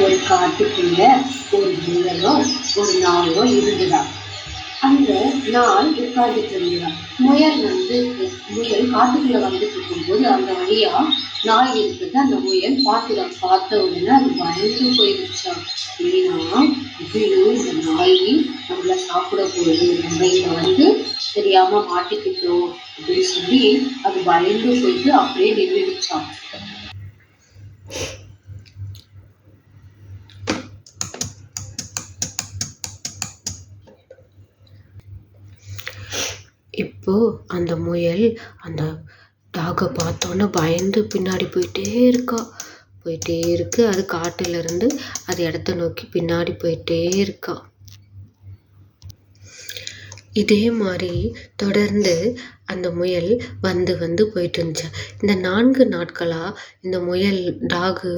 ஒரு காட்டுக்குள்ள ஒரு முயலும் ஒரு நாயும் இருந்துதான். அந்த நாள் உட்கார்ந்துட்டு இருந்துதான். முயல் காட்டுக்குள்ள வந்துட்டு இருக்கும்போது அந்த வழியா நாய் இருக்குது. அந்த முயல் பார்த்துதான். பார்த்த உடனே அது பயந்து போயிடுச்சாம். ஏன்னா ஐயோ இந்த நாய் நம்மள சாப்பிட போகுது, நம்ம இதை தெரியாம மாட்டிக்கிட்டோம் அப்படின்னு சொல்லி அது பயந்து போயிட்டு அப்படியே நின்றுடுச்சாம். இப்போ அந்த முயல் அந்த டாகை பார்த்தோன்னே பயந்து பின்னாடி போயிட்டே இருக்கு. அது காட்டுல இருந்து அது இடத்த நோக்கி பின்னாடி போயிட்டே இருக்கா. இதே மாதிரி தொடர்ந்து அந்த முயல் வந்து போயிட்டு இருந்துச்சு. இந்த 4 நாட்களா இந்த டாகு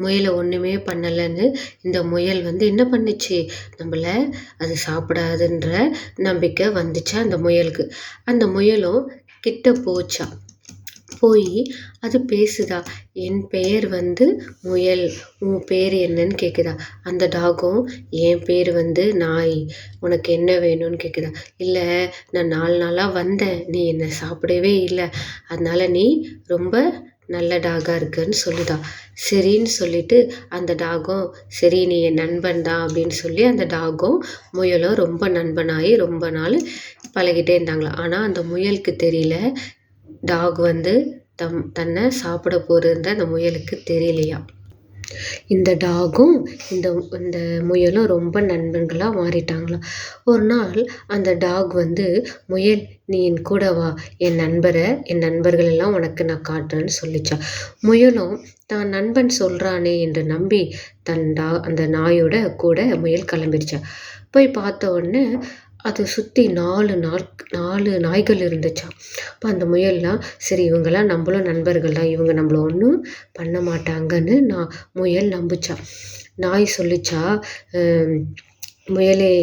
முயலை ஒண்ணுமே பண்ணலைன்னு இந்த முயல் என்ன பண்ணுச்சு, நம்மள அது சாப்பிடாதுன்ற நம்பிக்கை வந்துச்சா அந்த முயலுக்கு. அந்த முயலும் கிட்ட போச்சா. போய் அது பேசுதா. என் பெயர் முயல், உன் பேர் என்னன்னு கேட்குதா. அந்த டாகும் என் பேர் நாய், உனக்கு என்ன வேணும்னு கேட்குதா. இல்லை, நான் 4 நாளாக வந்தேன், நீ என்னை சாப்பிடவே இல்லை, அதனால நீ ரொம்ப நல்ல டாகாக இருக்குன்னு சொல்லுதா. சரின்னு சொல்லிட்டு அந்த டாகும் சரி நீ என் நண்பன் தான் அப்படின்னு சொல்லி அந்த டாகும் முயலும் ரொம்ப நண்பனாகி ரொம்ப நாள் பழகிட்டே இருந்தாங்களாம். ஆனால் அந்த முயலுக்கு தெரியல, டாக் தன்னை சாப்பிட போகிறது அந்த முயலுக்கு தெரியலையாம். இந்த டாகும் இந்த இந்த முயலும் ரொம்ப நண்பர்களாக மாறிட்டாங்களாம். ஒரு நாள் அந்த டாக் முயல் நீ என் கூட வா, என் நண்பர்கள் எல்லாம் உனக்கு நான் காட்டுறேன்னு சொல்லிச்சா. முயலும் தான் நண்பன் சொல்கிறானே என்று நம்பி அந்த நாயோட கூட முயல் கிளம்பிடுச்சா. போய் பார்த்த உடனே அதை சுற்றி 4 நாய்கள் இருந்துச்சாம். அப்போ அந்த முயல்லாம் சரி இவங்கெல்லாம் நம்மளும் நண்பர்கள் தான், இவங்க நம்மள ஒன்றும் பண்ண மாட்டாங்கன்னு முயல் நம்புச்சா. நாய் சொல்லிச்சா, முயலே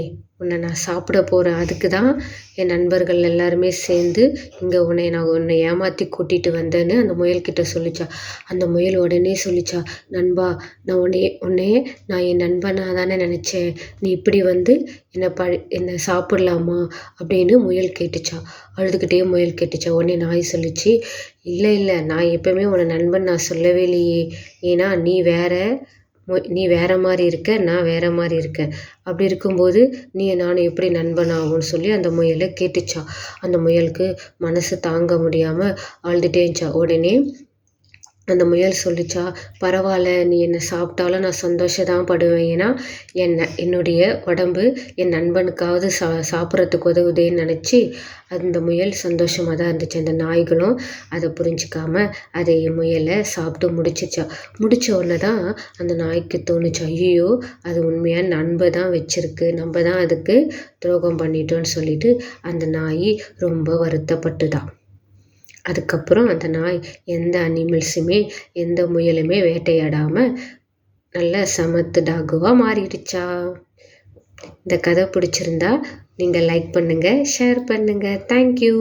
உன்னை நான் சாப்பிட போகிறேன், அதுக்கு தான் என் நண்பர்கள் எல்லாருமே சேர்ந்து இங்கே உன்னை ஏமாற்றி கூட்டிகிட்டு வந்தேன்னு அந்த முயல்கிட்ட சொல்லிச்சா. அந்த முயல் உடனே சொல்லிச்சா, நண்பா நான் உன்னையே நான் என் நண்பனாக தானே நினச்சேன், நீ இப்படி என்னை சாப்பிடலாமா அப்படின்னு முயல் கேட்டுச்சா. அழுதுகிட்டே முயல் கேட்டுச்சா. உடனே நாய் சொல்லிச்சு, இல்லை நான் எப்பவுமே உன்னை நண்பன் நான் சொல்லவே இல்லையே, ஏன்னா நீ வேற மாதிரி இருக்க, நான் வேற மாதிரி இருக்கேன், அப்படி இருக்கும்போது நீ நானும் எப்படி நண்பனாகும்னு சொல்லி அந்த முயலை கேட்டுச்சா. அந்த முயலுக்கு மனசு தாங்க முடியாமல் அழுதுட்டே இருந்துச்சா. உடனே அந்த முயல் சொல்லிச்சா, பரவாயில்ல நீ என்னை சாப்பிட்டாலும் நான் சந்தோஷம் தான் படுவேன், ஏன்னா என்னுடைய உடம்பு என் நண்பனுக்காவது சாப்பிட்றதுக்கு உதவுதேன்னு நினச்சி அந்த முயல் சந்தோஷமாக தான் இருந்துச்சு. அந்த நாய்களும் அதை புரிஞ்சிக்காம அதை முயலை சாப்பிட்டு முடிச்சிச்சா. முடிச்ச உடனே தான் அந்த நாய்க்கு தோணுச்சா, ஐயோ அது உண்மையாக நண்பை தான் வச்சிருக்கு, நம்ம தான் அதுக்கு துரோகம் பண்ணிட்டோன்னு சொல்லிட்டு அந்த நாய் ரொம்ப வருத்தப்பட்டுதான். அதுக்கப்புறம் அந்த நாய் எந்த அனிமல்ஸுமே எந்த முயலுமே வேட்டையாடாமல் நல்ல சமத்து டாகுவாக மாறிடுச்சா. இந்த கதை பிடிச்சிருந்தா நீங்கள் லைக் பண்ணுங்கள், ஷேர் பண்ணுங்கள். தேங்க்யூ.